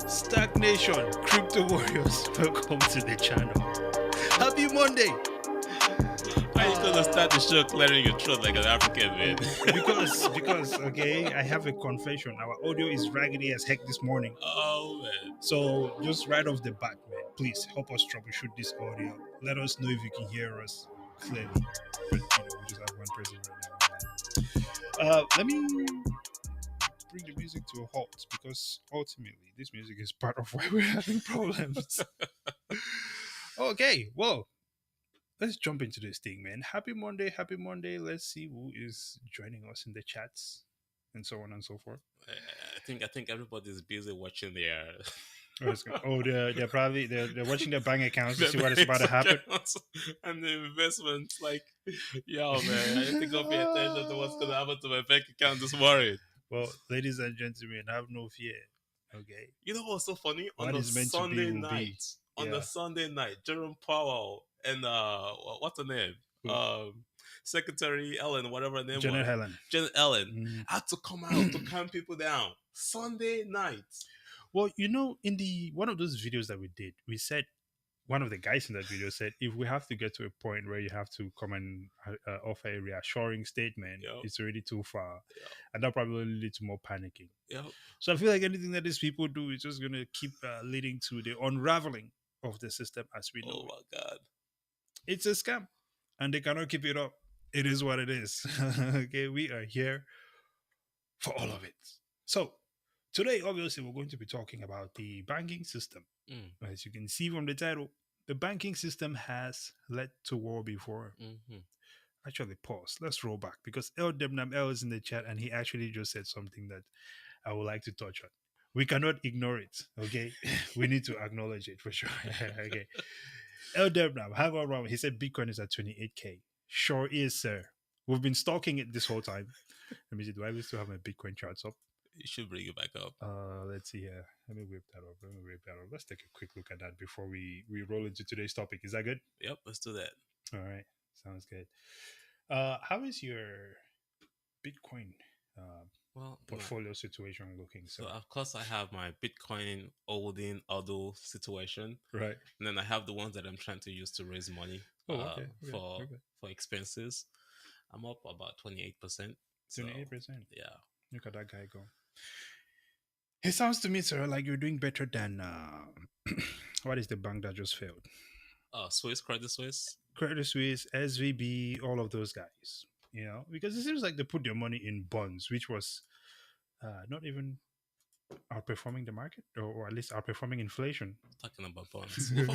Stack Nation, Crypto Warriors, welcome to the channel. Happy Monday! How you gonna start the show clearing your throat like an African man? Because okay, I have a confession. Our audio is raggedy as heck this morning. Oh man. So just right off the bat, man, please help us troubleshoot this audio. Let us know if you can hear us clearly. But we just have one person right now. Let me bring the music to a halt because ultimately this music is part of why we're having problems. Okay, well, let's jump into this thing, man. Happy Monday, happy Monday. Let's see who is joining us in the chats and so on and so forth. I think everybody's busy watching their They're probably they're watching their bank accounts to their see what is about to happen. accounts and the investments. Like, yo, man, I think I'll pay attention to what's gonna happen to my bank account this morning. Well, ladies and gentlemen, have no fear. Okay. You know what's so funny? What On a is meant to be Sunday will be. night, on Yeah. a Sunday night, Jerome Powell and what's her name? Who? Secretary Ellen, whatever her name Janet was. Helen. Janet Ellen Mm. had to come out to calm people down. Sunday night. Well, in the one of those videos that we did, we said one of the guys in that video said if we have to get to a point where you have to come and offer a reassuring statement, Yep. it's already too far, Yep. and that probably lead to more panicking. Yep. So I feel like anything that these people do is just going to keep leading to the unraveling of the system as we know. Oh my God. It's a scam, and they cannot keep it up. It is what it is. Okay, we are here for all of it. So today, obviously, we're going to be talking about the banking system. As you can see from the title, the banking system has led to war before. Mm-hmm. Actually, pause. Let's roll back because El Debnam El is in the chat and he actually just said something that I would like to touch on. We cannot ignore it, okay? We need to acknowledge it for sure. Okay. El Debnam, hang on, Ram. He said Bitcoin is at 28K. Sure is, sir. We've been stalking it this whole time. Let me see. Do I still have my Bitcoin charts up? You should bring it back up. Let's see here. Let me whip that up. Let's take a quick look at that before we roll into today's topic. Is that good? Yep, let's do that. All right. Sounds good. How is your Bitcoin portfolio situation looking? So of course I have my Bitcoin holding auto situation. Right. And then I have the ones that I'm trying to use to raise money for expenses. I'm up about 28%. 28%. Yeah. Look at that guy go. It sounds to me, sir, like you're doing better than what is the bank that just failed? Credit Suisse. Credit Suisse, SVB, all of those guys. Because it seems like they put their money in bonds, which was not even outperforming the market, or at least outperforming inflation. Talking about bonds, we've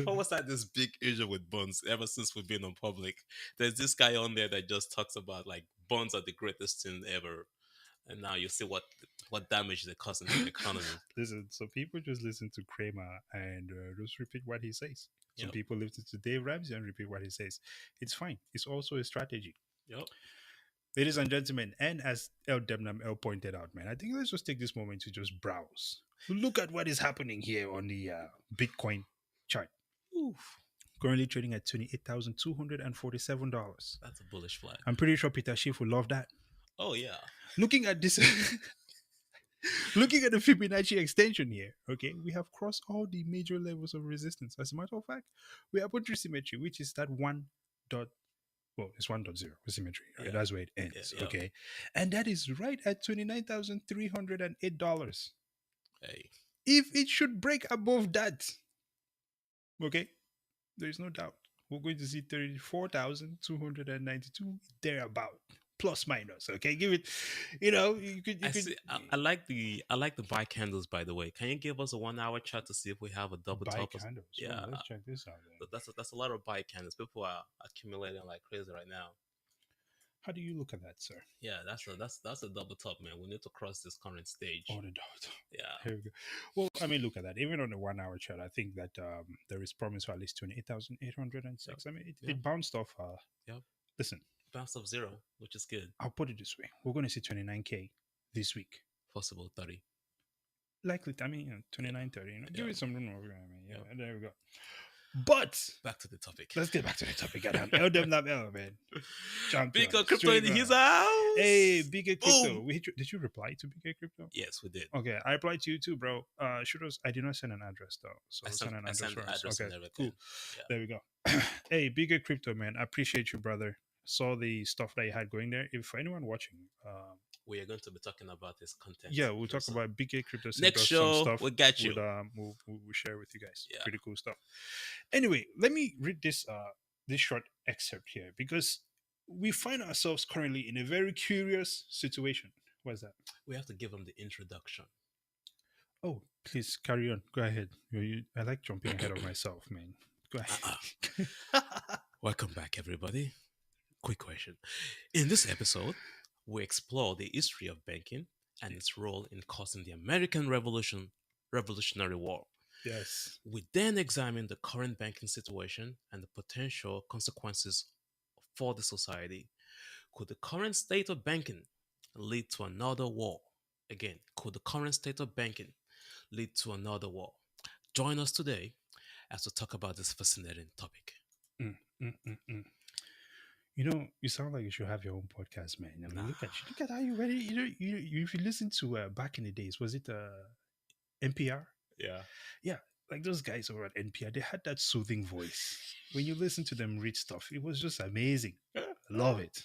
always had this big issue with bonds ever since we've been on public. There's this guy on there that just talks about like bonds are the greatest thing ever, and now you see what damage they're causing to the economy. Listen, so people just listen to Kramer and just repeat what he says. Some Yep. people listen to Dave Ramsey and repeat what he says. It's fine. It's also a strategy. Yep. Ladies and gentlemen, and as El Debnam El pointed out, man, I think let's just take this moment to just browse. Look at what is happening here on the Bitcoin chart. Oof. Currently trading at $28,247. That's a bullish flag. I'm pretty sure Peter Schiff will love that. Oh yeah. Looking at this, looking at the Fibonacci extension here, okay, we have crossed all the major levels of resistance. As a matter of fact, we are put through symmetry, which is that it's 1.0 symmetry. Right? That's where it ends. Yeah. Okay. And that is right at $29,308. Hey. If it should break above that, okay, there is no doubt. We're going to see 34,292 thereabout. Plus minus, okay. Give it, I like the buy candles. By the way, can you give us a 1 hour chart to see if we have a double top? Candles. Yeah, let's check this out. Then. That's a lot of buy candles. People are accumulating like crazy right now. How do you look at that, sir? Yeah, that's a double top, man. We need to cross this current stage. Oh, the double top. Yeah. Here we go. Well, I mean, look at that. Even on the 1 hour chart, I think that there is promise for at least 28,806. Yep. I mean, it bounced off. Yep. Listen. Bounced off zero, which is good. I'll put it this way: we're going to see 29K this week. Possible 30. Likely, I mean, 29, 30. Give it some room over. I mean, there we go. But Back to the topic. let's get back to the topic at hand. L them not L, man. Champion. Big crypto in Straight his up. Hey, house. BK Crypto. Boom. Did you reply to BK Crypto? Yes, we did. Okay, I replied to you too, bro. Shoot us. I did not send an address though, so send an I address sent for the us. address Okay, and everything. cool. Yeah. There we go. Hey, BK Crypto, man. I appreciate you, brother. Saw the stuff that you had going there. If for anyone watching, We are going to be talking about this content yeah, we'll very talk soon. about BK Crypto sent Next us some show, stuff. we got you. We'll share with you guys. Yeah. Pretty cool stuff. Anyway, let me read this short excerpt here because we find ourselves currently in a very curious situation. What's that? We have to give them the introduction. Oh, please carry on. Go ahead. I like jumping ahead of myself, man. Go ahead. Welcome back, everybody. Quick question. In this episode, we explore the history of banking and its role in causing the American Revolutionary War. Yes. We then examine the current banking situation and the potential consequences for the society. Could the current state of banking lead to another war? Again, could the current state of banking lead to another war? Join us today as we talk about this fascinating topic. Mm, mm, mm, mm. You know, you sound like you should have your own podcast, man. I mean, Nah. look at you. Look at how you ready. If you listen to back in the days, was it NPR? Yeah. Yeah, like those guys over at NPR, they had that soothing voice. When you listen to them read stuff, it was just amazing. I love it.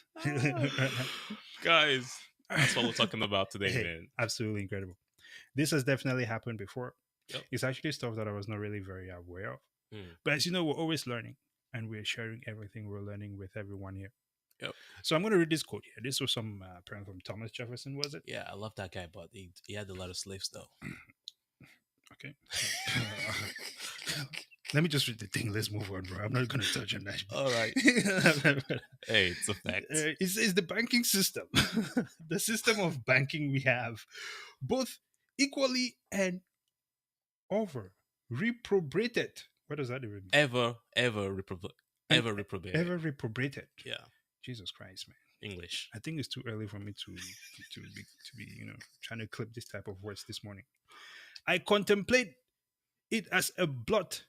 Guys, that's what we're talking about today, Hey, man. absolutely incredible. This has definitely happened before. Yep. It's actually stuff that I was not really very aware of. Mm. But as you know, we're always learning and we're sharing everything we're learning with everyone here. Yep. So I'm going to read this quote here. This was some apparently from Thomas Jefferson, was it? Yeah, I love that guy, but he had a lot of slaves, though. Okay. Let me just read the thing. Let's move on, bro. I'm not going to touch on that. All right. Hey, it's a fact. It's the banking system, the system of banking we have, both equally and over reprobated. What does that even mean? Ever reprobate. Ever reprobate. Ever reprobated. Yeah. Jesus Christ, man. English. I think it's too early for me to be trying to clip this type of words this morning. I contemplate it as a blot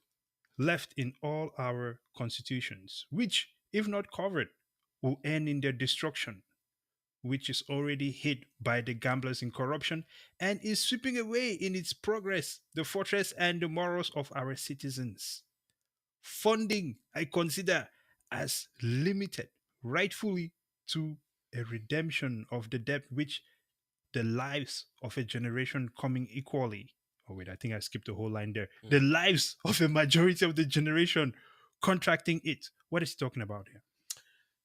left in all our constitutions, which, if not covered, will end in their destruction, which is already hit by the gamblers in corruption and is sweeping away in its progress the fortress and the morals of our citizens. Funding, I consider as limited, rightfully, to a redemption of the debt which the lives of a generation coming equally. Oh, wait, I think I skipped the whole line there. The lives of a majority of the generation contracting it. What is he talking about here?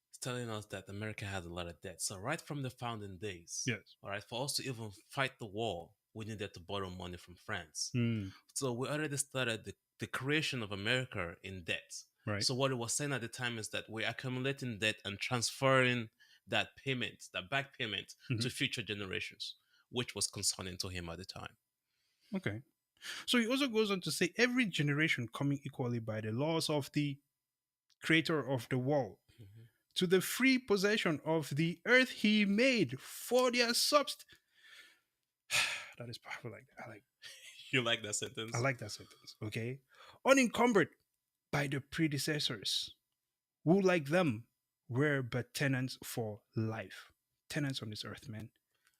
It's telling us that America has a lot of debt. So right from the founding days, Yes. all right, for us to even fight the war, we needed to borrow money from France. Mm, So we already started the creation of America in debt. right. So what it was saying at the time is that we're accumulating debt and transferring that payment, that back payment, to future generations, which was concerning to him at the time. Okay. So he also goes on to say every generation coming equally by the laws of the creator of the world to the free possession of the earth he made for their substance. That is powerful. You like that sentence? I like that sentence. Okay. Unencumbered by the predecessors, who like them were but tenants for life. Tenants on this earth, man.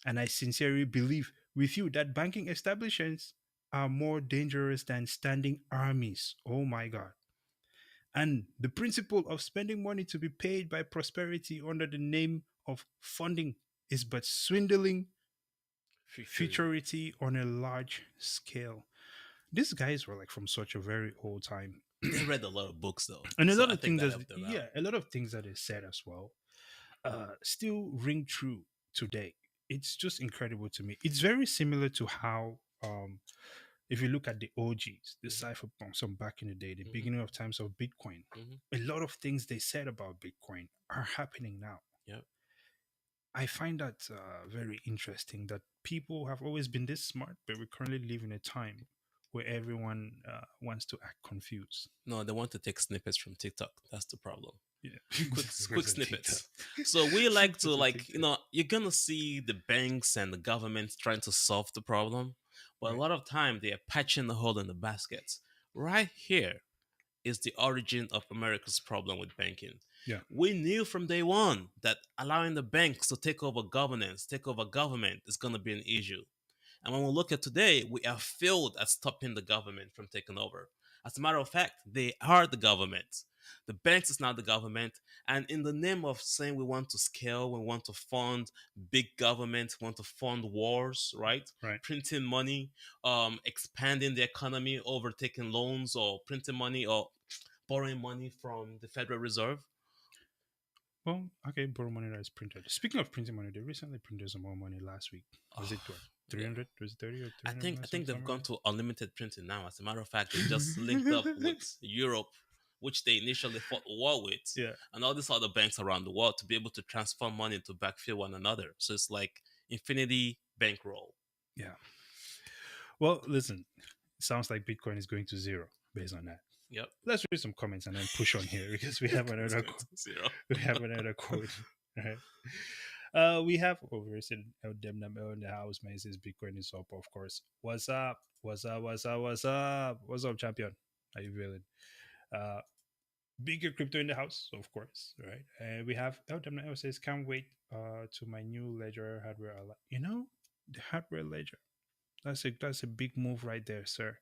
And I sincerely believe with you that banking establishments are more dangerous than standing armies. Oh my God. And the principle of spending money to be paid by prosperity under the name of funding is but swindling futurity on a large scale. These guys were like from such a very old time. They read a lot of books though, And a so lot I of think things that that helped them yeah, out. a lot of things that they said as well still ring true today. It's just incredible to me. It's very similar to how if you look at the OGs, the cypherpunks from back in the day, the beginning of times of Bitcoin, a lot of things they said about Bitcoin are happening now. Yep. I find that very interesting that people have always been this smart, but we currently live in a time where everyone wants to act confused. No, they want to take snippets from TikTok. That's the problem. Yeah, Quick snippets. So we like to you're gonna see the banks and the government trying to solve the problem, but a Right. lot of time they are patching the hole in the basket. Right here is the origin of America's problem with banking. Yeah. We knew from day one that allowing the banks to take over governance, take over government is going to be an issue. And when we look at today, we have failed at stopping the government from taking over. As a matter of fact, they are the government. The banks is not the government. And in the name of saying we want to scale, we want to fund big government, we want to fund wars, right? Right. Printing money, expanding the economy, overtaking loans or printing money or borrowing money from the Federal Reserve. Well, okay, borrow money that is printed. Speaking of printing money, they recently printed some more money last week. Was Oh, it what? yeah. 300? Was it 30 or I 300 think million? I think they've gone Somewhere to unlimited printing now. As a matter of fact, they just linked up there? with Europe, which they initially fought war with, Yeah. and all these other banks around the world to be able to transfer money to backfill one another. So it's like infinity bankroll. Yeah. Well, listen, sounds like Bitcoin is going to zero based on that. Yep, Let's read some comments and then push on here because we have it's another going to zero. we have another quote. Right. We have over said El Demnamel in the house, man. It says Bitcoin is up, of course. What's up? What's up? What's up? What's up? What's up, champion? How you feeling? Uh Bigger crypto in the house, of course, right? And we have El Demnamel says, can't wait to my new ledger hardware. The hardware ledger. That's a big move right there, sir.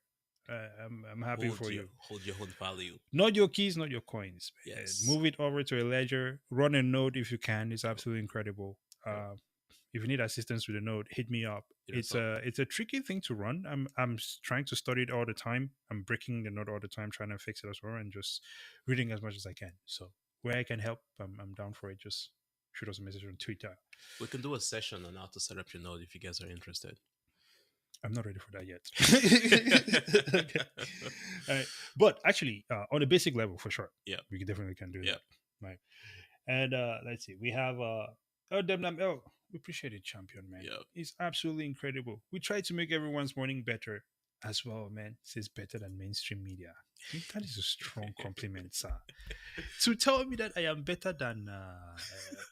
I'm happy for you. Hold your own value. Not your keys, not your coins, man. Yes. Move it over to a ledger. Run a node if you can. It's Yep. absolutely incredible. Yep. If you need assistance with a node, hit me up. Hit us It's up. a tricky thing to run. Trying to study it all the time. I'm breaking the node all the time, trying to fix it as well, and just reading as much as I can. So where I can help, I'm down for it. Just shoot us a message on Twitter. We can do a session on how to set up your node if you guys are interested. I'm not ready for that yet. Okay. All right. But actually, on a basic level, for sure, Yeah. we definitely can do Yeah. that. Right. And let's see, we have oh Demnam oh, we appreciate it, champion, man. Yeah. It's absolutely incredible. We try to make everyone's morning better as well, man. Says better than mainstream media. I think that is a strong compliment, sir. To tell me that I am better than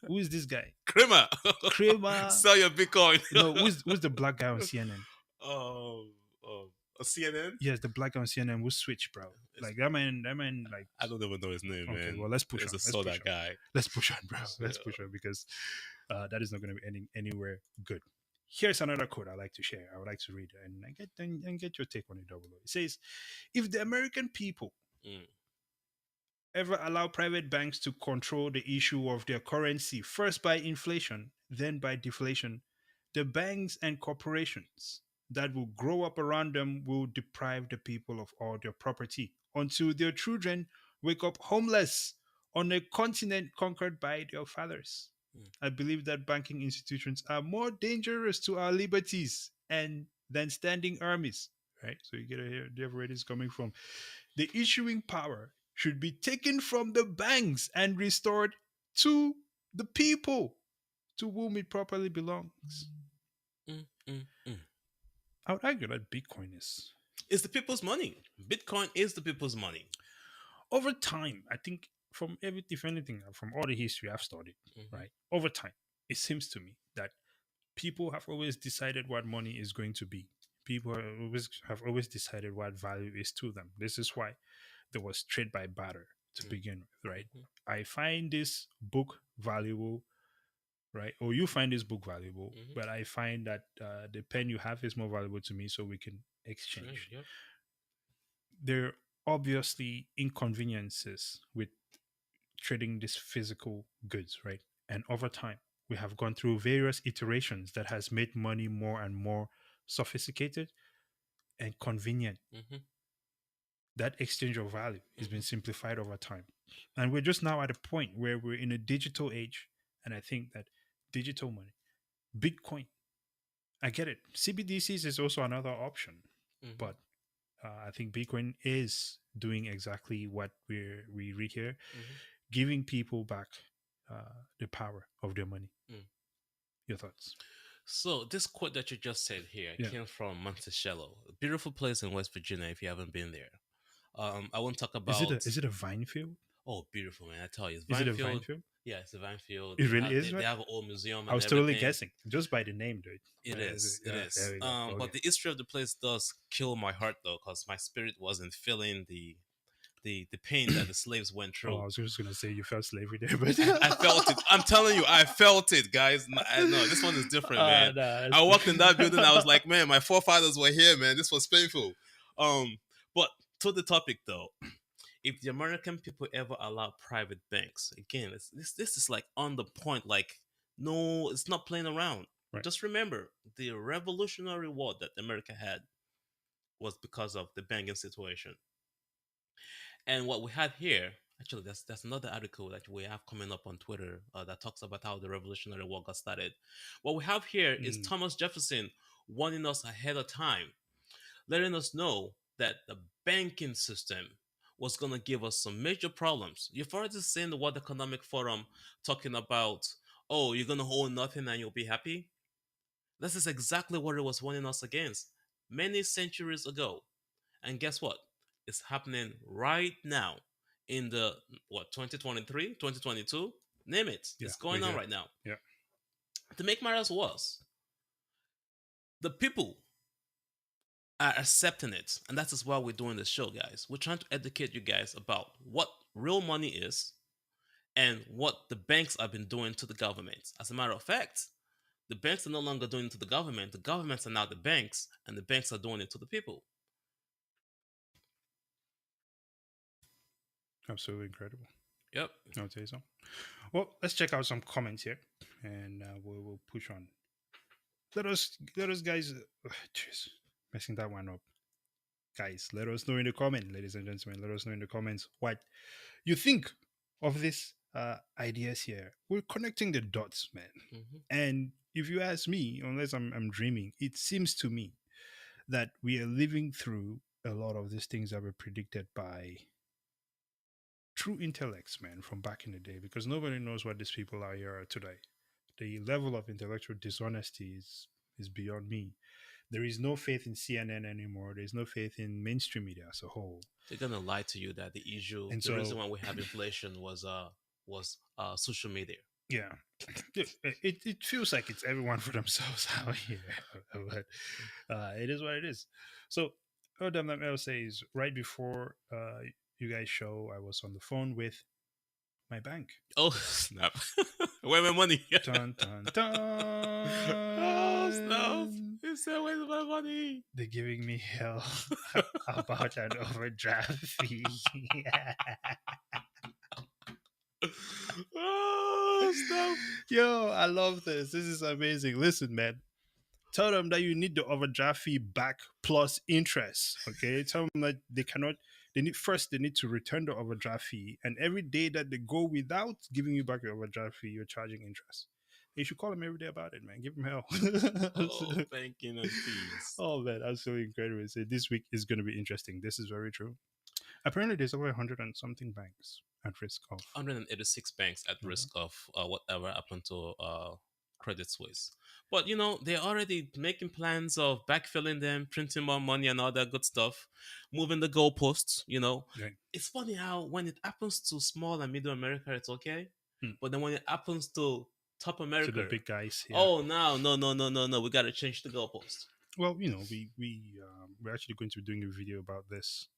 who is this guy? Kramer. Kramer. Sell your Bitcoin. No, who's the black guy on CNN? um, CNN. Yes, the black guy on CNN will switch, bro. Like that man, like I don't even know his name, okay. man. Well, let's push There's on. a Let's soda push on. guy. Let's push on, bro. Let's Yeah. push on because that is not going to be anywhere good. Here's another quote I like to share. I would like to read and get your take on it. Double O. It says, "If the American people Mm. ever allow private banks to control the issue of their currency, first by inflation, then by deflation, the banks and corporations that will grow up around them will deprive the people of all their property until their children wake up homeless on a continent conquered by their fathers. Mm. I believe that banking institutions are more dangerous to our liberties and than standing armies." Right? So you get to hear where it is coming from. The issuing power should be taken from the banks and restored to the people to whom it properly belongs. Mm. Mm. Mm. I would argue that Bitcoin is It's the people's money. Bitcoin is the people's money. over time. I think from if anything, from all the history I've studied, Mhm. right? Over time, it seems to me that people have always decided what money is going to be. People have always decided what value is to them. This is why there was trade by barter to Mm. begin with, right? Mhm. I find this book valuable, right? Or you find this book valuable, Mhm. but I find that the pen you have is more valuable to me, so we can Sure, exchange. yep. There are obviously inconveniences with trading these physical goods, right? And over time, we have gone through various iterations that has made money more and more sophisticated and convenient. Mhm. That exchange of value has been Mhm. simplified over time. And we're just now at a point where we're in a digital age. And I think that digital money, Bitcoin, I get it. CBDCs is also another option. Mhm. But I think Bitcoin is doing exactly what we read here, Mhm. giving people back the power of their money. Mm. Your thoughts? So this quote that you just said here Yeah. came from Monticello, a beautiful place in West Virginia. If you haven't been there, I won't talk Is it about. a vine field? Oh, beautiful man! I tell you, it's Is it a vine Vinefield. field? Yeah, it's a Vinefield. It really is, They right? have an old museum I and was totally everything. guessing just by the name, dude. It is. It Yeah, there is. we go. Okay. But the history of the place does kill my heart though, because my spirit wasn't feeling the pain that the slaves went Oh, I through. was just gonna say you felt slavery there, but I felt it. I'm telling you, I felt it, guys. No, this one is different, man. nah, I that's walked in that building. I was good. like, man, my forefathers were here, man. This was painful. But to the topic though, if the American people ever allow private banks, again, this is like on the point. Like, no, it's not playing around. Right. Just remember, the Revolutionary War that America had was because of the banking situation. And what we had here, actually, that's another article that we have coming up on Twitter that talks about how the Revolutionary War got started. What we have here is Mm, Thomas Jefferson warning us ahead of time, letting us know that the banking system was going to give us some major problems. You've already seen the World Economic Forum talking about, oh, you're going to own nothing and you'll be happy. This is exactly what it was warning us against many centuries ago. And guess what? It's happening right now in the what 2023, 2022. Name it. yeah, It's we're going on here. right now. Yeah, To make matters worse, the people are accepting it. And that is why we're doing this show, guys. We're trying to educate you guys about what real money is and what the banks have been doing to the government. As a matter of fact, the banks are no longer doing it to the government. The governments are now the banks, and the banks are doing it to the people. absolutely incredible. Yep. I would say so. Well, let's check out some comments here, and we'll push on. Let us, guys. Jeez, messing that one up, guys. Let us know in the comment, ladies and gentlemen. Let us know in the comments what you think of this ideas here. We're connecting the dots, man. Hmm. And if you ask me, unless I'm dreaming, it seems to me that we are living through a lot of these things that were predicted by true intellects, man, from back in the day, because nobody knows what these people are here today. The level of intellectual dishonesty is beyond me. There is no faith in CNN anymore. There's no faith in mainstream media as a whole. They're gonna lie to you that the issue, And the reason so, why we have inflation was social media. yeah, it feels like it's everyone for themselves out here. But it is what it is. So, OWML says, right before you guys show, I was on the phone with my bank. Oh snap! Where my money? Dun dun Oh snap! dun. He said, "Where's my money?" They're giving me hell about an overdraft fee. Oh snap! Yo, I love this. This is amazing. Listen, man. Tell them that you need the overdraft fee back plus interest. Okay. Tell them that they cannot. They need to return the overdraft fee, and every day that they go without giving you back your overdraft fee, you're charging interest. You should call them every day about it, man. Give them hell. Oh, banking and fees. Oh man, absolutely incredible. So this week is going to be interesting. This is very true. Apparently, there's over 100 and something banks at risk of. 186 banks at Okay. risk of whatever happened to Credit Suisse. But they're already making plans of backfilling them, printing more money and all that good stuff, moving the goalposts. Right. It's funny how when it happens to small and middle America, it's okay, Hmm. but then when it happens to top To the America, big guys, yeah. oh no, we gotta change the goalpost. Well, we're actually going to be doing a video about this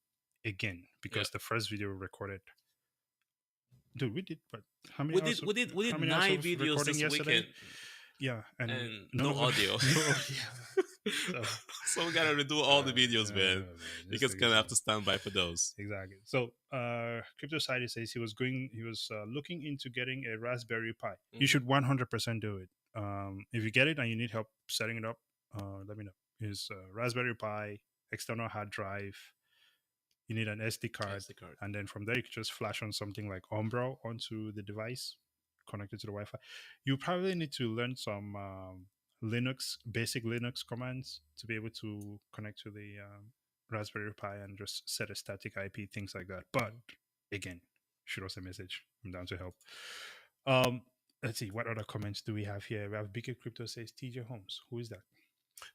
again Yep. because the first video we recorded, dude, we did. But We did we did we how did many hours nine of videos recording this yesterday? weekend Yeah, and and none no of them, audio. no audio. So, So we gotta redo all the videos, man. man, You this guys thing is gonna have to stand by for those. exactly. So, Crypto Society says he was looking into getting a Raspberry Pi. You Hmm. should 100% do it. If you get it and you need help setting it up, let me know. Is Raspberry Pi, external hard drive. You need an SD card, SD card. and then from there you can just flash on something like Umbra onto the device, connected to the Wi-Fi. You probably need to learn some basic Linux commands to be able to connect to the Raspberry Pi and just set a static IP, things like that. But Mhm. again, shoot us a message. I'm down to help. Um, let's see, what other comments do we have here? We have Bigger Crypto says TJ Holmes. Who is that?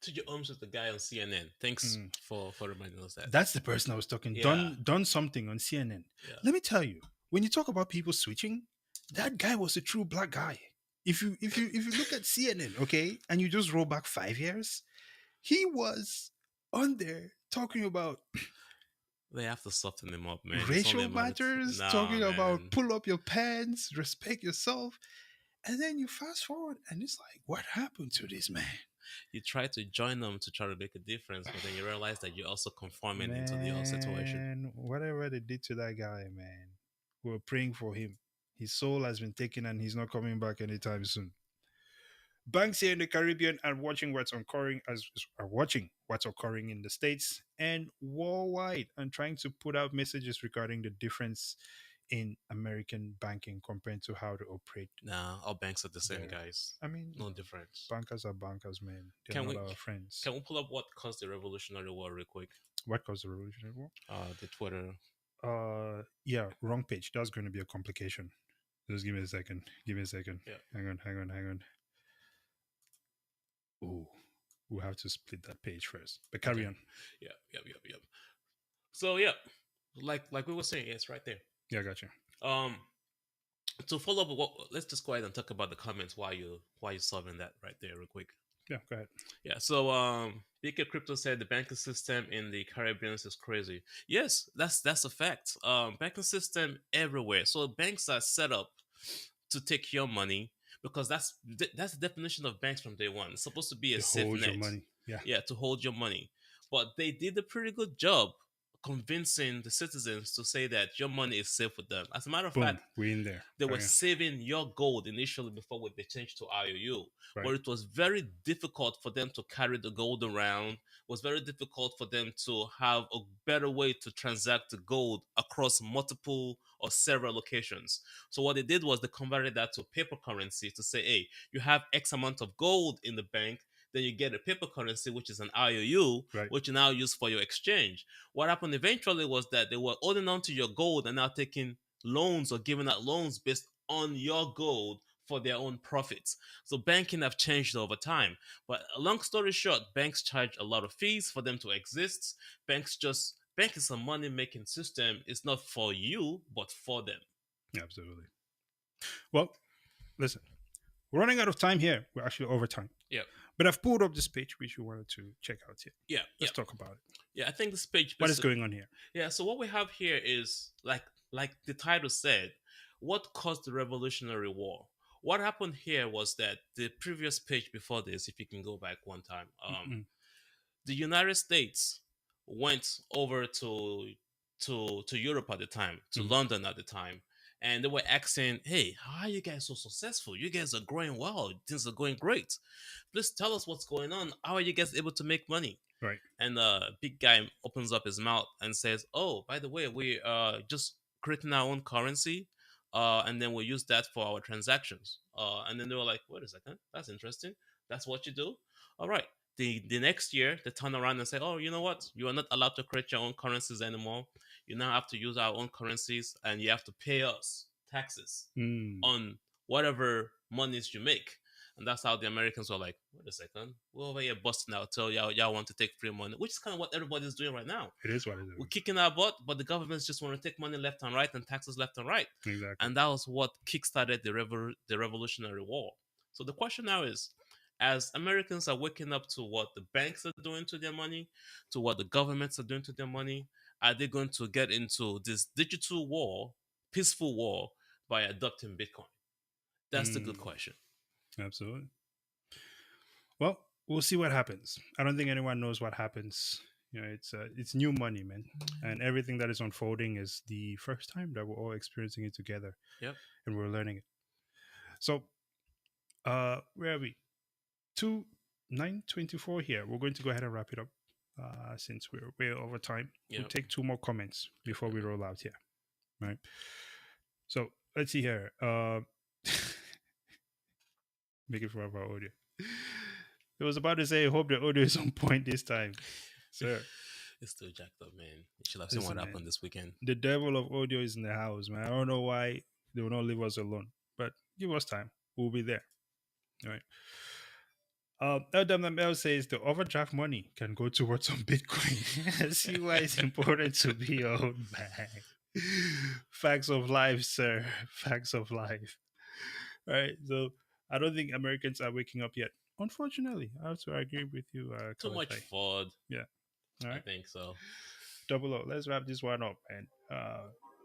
TJ Holmes is the guy on CNN. Thanks Mm, for reminding us that. that's the person I was talking. Yeah, Done something on CNN. yeah. Let me tell you, when you talk about people switching, that guy was a true black guy. If you look at CNN, okay, and you just roll back 5 years, he was on there talking about They have to soften them up, man. It's only a Racial matter. matters, Nah, talking about man. pull up your pants, respect yourself. And then you fast forward and it's like, what happened to this man? You try to join them to try to make a difference, but then you realize that you're also conforming into the old situation. Man, whatever they did to that guy, man, we're praying for him. His soul has been taken and he's not coming back anytime soon. Banks here in the Caribbean are watching what's occurring in the States and worldwide and trying to put out messages regarding the difference in American banking compared to how they operate Nah, all banks are the same, there. guys. I mean, No difference. bankers are bankers, man. They're Can not we our friends. can we pull up what caused the Revolutionary War real quick? What caused the Revolutionary War? The Twitter. Yeah, wrong page. That's going to be a complication. Just give me a second. Give me a second. Yeah. Hang on. Oh, we'll have to split that page first. But carry Okay. on. Yep. So yeah, like we were saying, it's right there. Yeah, I got you. Um, to follow up with what, let's just go ahead and talk about the comments while you solving that right there real quick. Yeah, go ahead. Yeah, so BK Crypto said the banking system in the Caribbean is crazy. Yes, that's a fact. Banking system everywhere. So banks are set up to take your money because that's the definition of banks from day one. It's supposed to be a To safe hold your net. money. Yeah. Yeah, to hold your money. But they did a pretty good job convincing the citizens to say that your money is safe with them. As a matter of Boom. fact, We're in there. they were Carry on. saving your gold initially before they changed to IOU, Right. where it was very difficult for them to carry the gold around. Was very difficult for them to have a better way to transact the gold across multiple or several locations. So what they did was they converted that to paper currency to say, hey, you have X amount of gold in the bank. Then you get a paper currency, which is an IOU, Right. which you now use for your exchange. What happened eventually was that they were holding on to your gold and now taking loans or giving out loans based on your gold for their own profits. So banking have changed over time. But long story short, banks charge a lot of fees for them to exist. Bank is a money making system. It's not for you, but for them. Absolutely. Well, listen, we're running out of time here. We're actually over time. Yeah. But I've pulled up this page which you wanted to check out here. Yeah. Let's talk about it. Yeah, I think this page What is going on here? Yeah, so what we have here is like the title said, what caused the Revolutionary War? What happened here was that the previous page before this, if you can go back one time, Mm-mm. the United States went over to Europe at the time, to Mm. London at the time, and they were asking, "Hey, how are you guys so successful? You guys are growing well. Things are going great. Please tell us what's going on. How are you guys able to make money?" Right. And the big guy opens up his mouth and says, "Oh, by the way, we just creating our own currency, and then we use that for our transactions." And then they were like, "Wait a second, that's interesting. That's what you do? All right." The next year, they turn around and say, "Oh, you know what? You are not allowed to create your own currencies anymore. You now have to use our own currencies, and you have to pay us taxes Mm. on whatever monies you make." And that's how the Americans were like, wait a second, we're over here busting out, tell y'all want to take free money, which is kind of what everybody's doing right now. It is what it We're is. kicking our butt, but the governments just want to take money left and right and taxes left and right. Exactly. And that was what kickstarted the Revolutionary War. So the question now is, as Americans are waking up to what the banks are doing to their money, to what the governments are doing to their money, are they going to get into this digital war, peaceful war, by adopting Bitcoin? That's the good Mm. question. Absolutely. Well, we'll see what happens. I don't think anyone knows what happens. You know, it's new money, man, and everything that is unfolding is the first time that we're all experiencing it together, Yep. and we're learning it. So, where are we? 9:24 here. We're going to go ahead and wrap it up, since we're way over time. We'll Yep. take two more comments before we roll out here, right? So let's see here. Make it for our audio. It was about to say, I hope the audio is on point this time, sir. It's still jacked up, man. You should have seen Listen, what man, happened this weekend. the devil of audio is in the house, man. I don't know why they will not leave us alone, but give us time. We'll be there. All right. LWML says the overdraft money can go towards some Bitcoin. See why it's important to be your own man. Facts of life, sir. Facts of life. All right. So I don't think Americans are waking up yet. Unfortunately, I have to agree with you, Too much Kalafai. fraud. Yeah. All I right. think so. Double O. Let's wrap this one up, man.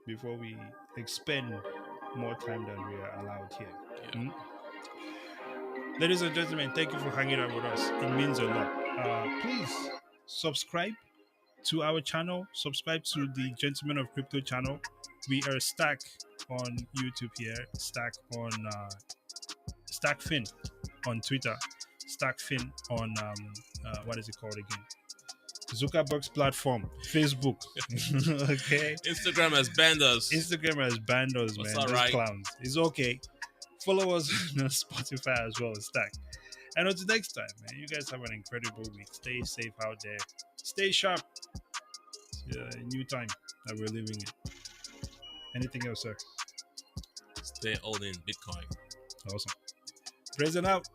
Before we expend more time than we are allowed here. Hmm? Yeah. Ladies and gentlemen, thank you for hanging out with us. It means a lot. Please subscribe to our channel. Subscribe to the Gentlemen of Crypto channel. We are Stack on YouTube here. Stack on Stack Fin on Twitter. Stack Fin on what is it called again? Zuckerberg's platform, Facebook. Okay. Instagram has banned us. Instagram has banned us, What's man. all Those right? clowns. It's okay. Follow us on Spotify as well as Stack. And until next time, man, you guys have an incredible week. Stay safe out there. Stay sharp. It's a new time that we're living in. Anything else, sir? Stay all in Bitcoin. Awesome. Praise and out.